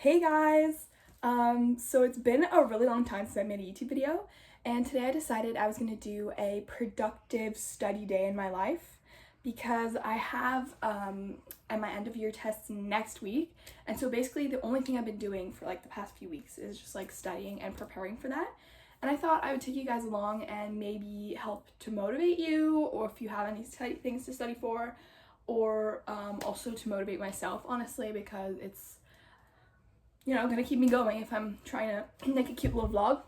Hey guys! So it's been a really long time since I made a YouTube video, and today I decided I was going to do a productive study day in my life because I have my end of year tests next week, and so basically the only thing I've been doing for like the past few weeks is just like studying and preparing for that. And I thought I would take you guys along and maybe help to motivate you, or if you have any things to study for, or also to motivate myself, honestly, because it's gonna keep me going if I'm trying to make a cute little vlog.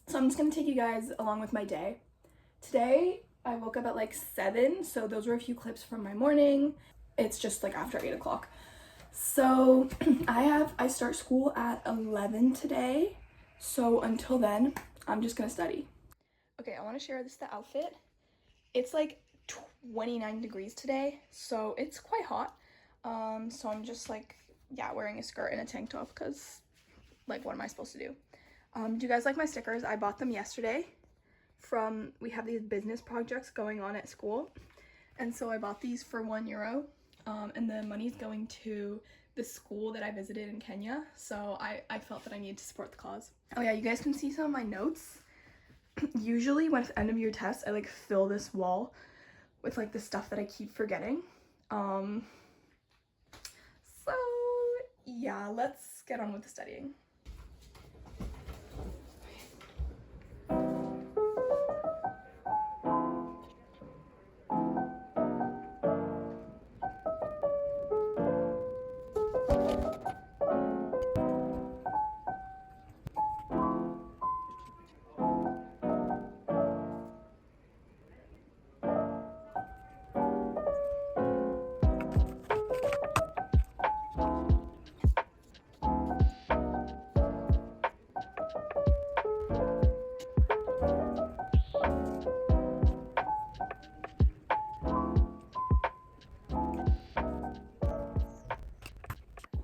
So I'm just gonna take you guys along with my day. Today, I woke up at like 7, so those were a few clips from my morning. It's just like after 8 o'clock. So I start school at 11 today. So until then, I'm just gonna study. Okay, I wanna share the outfit. It's like 29 degrees today, so it's quite hot. So I'm just like, wearing a skirt and a tank top because, like, what am I supposed to do? Do you guys like my stickers? I bought them yesterday we have these business projects going on at school, and so I bought these for €1, and the money's going to the school that I visited in Kenya, so I felt that I needed to support the cause. Oh yeah, you guys can see some of my notes. Usually when it's end of year tests, I like fill this wall with like the stuff that I keep forgetting. So yeah, let's get on with the studying.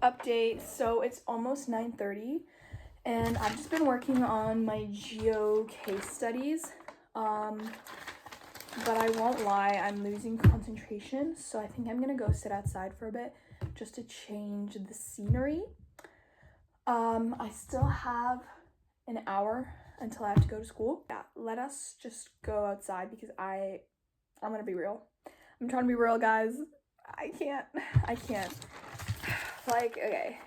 Update, so it's almost 9:30 and I've just been working on my geo case studies, but I won't lie, I'm losing concentration, so I think I'm gonna go sit outside for a bit just to change the scenery. I still have an hour until I have to go to school. Yeah, let us just go outside because I'm gonna be real. I'm trying to be real, guys. I can't. Like, okay,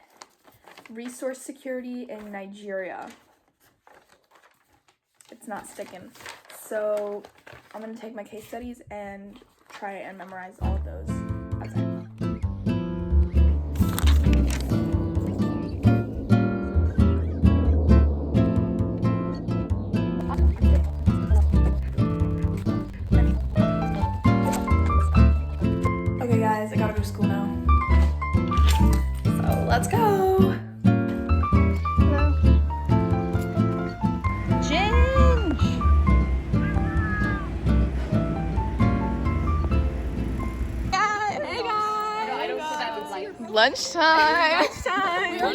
resource security in Nigeria. It's not sticking. So I'm gonna take my case studies and try and memorize all of those outside. Okay guys, I gotta go to school now. So let's go. Hello. Ginge. Hey guys. Lunchtime. Do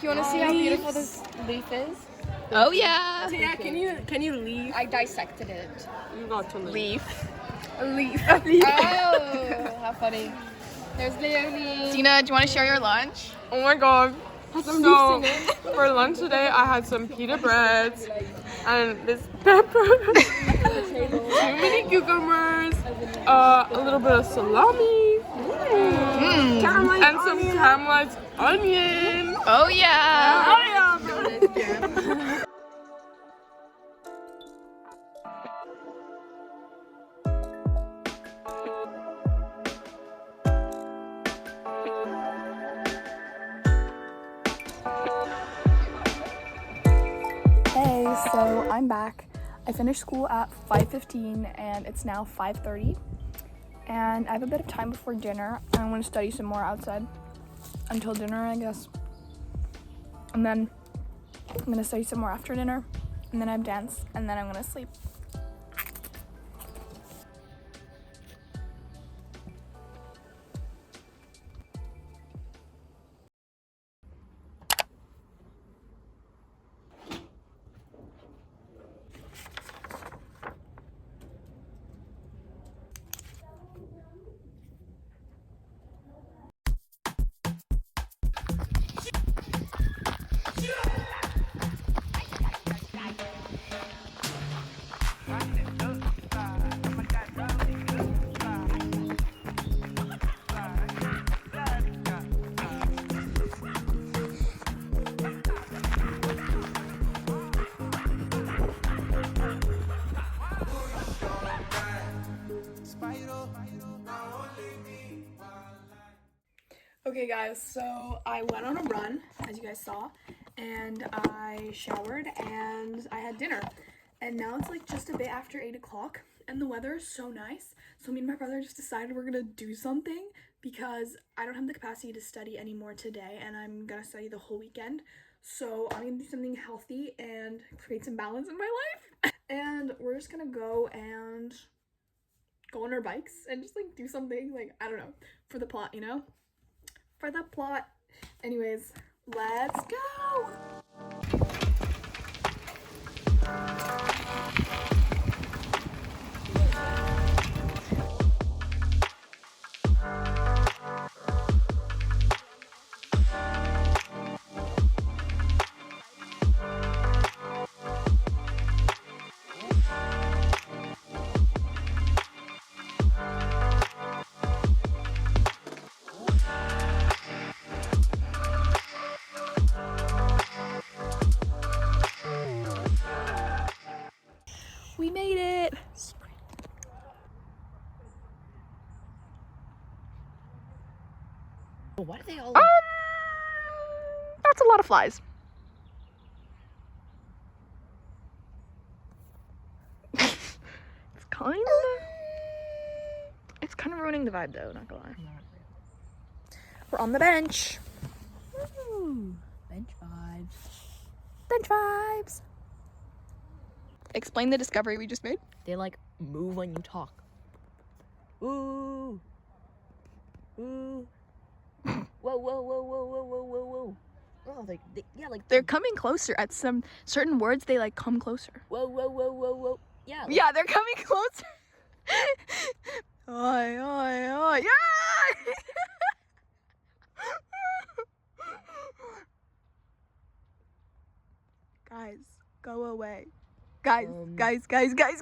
you want to see how beautiful this leaf is? Oh yeah. So yeah, can you leave? I dissected it. You got to leave. A leaf. Oh, how funny. There's Leonie. Dina, do you want to share your lunch? Oh my god. So for lunch today I had some pita breads and this pepper, 2 mini cucumbers, a little bit of salami, and some caramelized onion. Oh yeah. Hey, so I'm back. I finished school at 5:15 and it's now 5:30, and I have a bit of time before dinner. I'm going to study some more outside until dinner, I guess, and then I'm going to study some more after dinner, and then I have dance, and then I'm going to sleep. Okay guys, so I went on a run, as you guys saw, and I showered and I had dinner. And now it's like just a bit after 8 o'clock and the weather is so nice. So me and my brother just decided we're gonna do something because I don't have the capacity to study anymore today and I'm gonna study the whole weekend. So I'm gonna do something healthy and create some balance in my life. And we're just gonna go on our bikes and just like do something, like, I don't know, for the plot, you know? For the plot. Anyways, let's go. We made it. Why do they all? That's a lot of flies. It's kind of ruining the vibe though, not gonna lie. We're on the bench. Ooh, bench vibes. Bench vibes. Explain the discovery we just made. They like move when you talk. Ooh. Ooh. Whoa, whoa, whoa, whoa, whoa, whoa, whoa, whoa. Oh, They're coming closer. At some certain words, they like come closer. Whoa, whoa, whoa, whoa, whoa. Yeah. Yeah, they're coming closer. Oi, oi, oi. Yeah! Guys, go away. Guys, guys. Guys. Hey.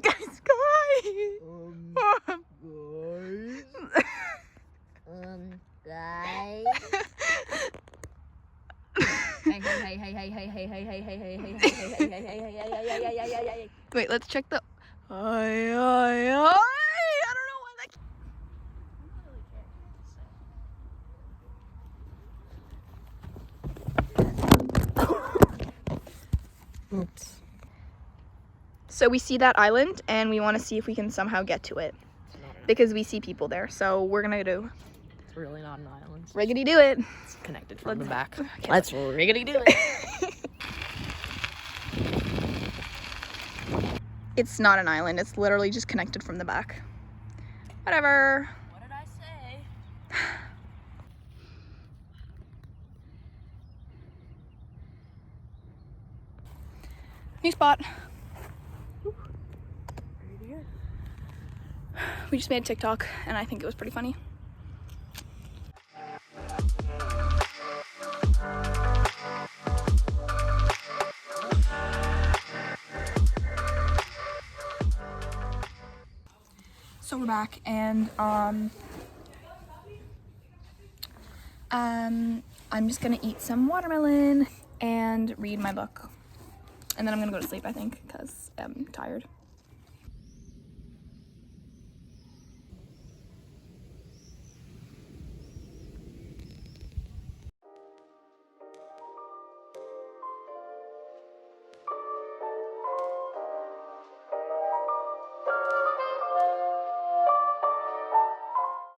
Wait, let's check the. Oi, oi, oi. I don't know why that. Oops. So we see that island and we want to see if we can somehow get to it because we see people there. So we're gonna do. It's really not an island. Riggedy do it. It's connected from the back. Okay. Let's riggedy do it. It's not an island. It's literally just connected from the back. Whatever. What did I say? New spot. We just made a TikTok and I think it was pretty funny. So we're back and I'm just gonna eat some watermelon and read my book. And then I'm gonna go to sleep, I think, because I'm tired.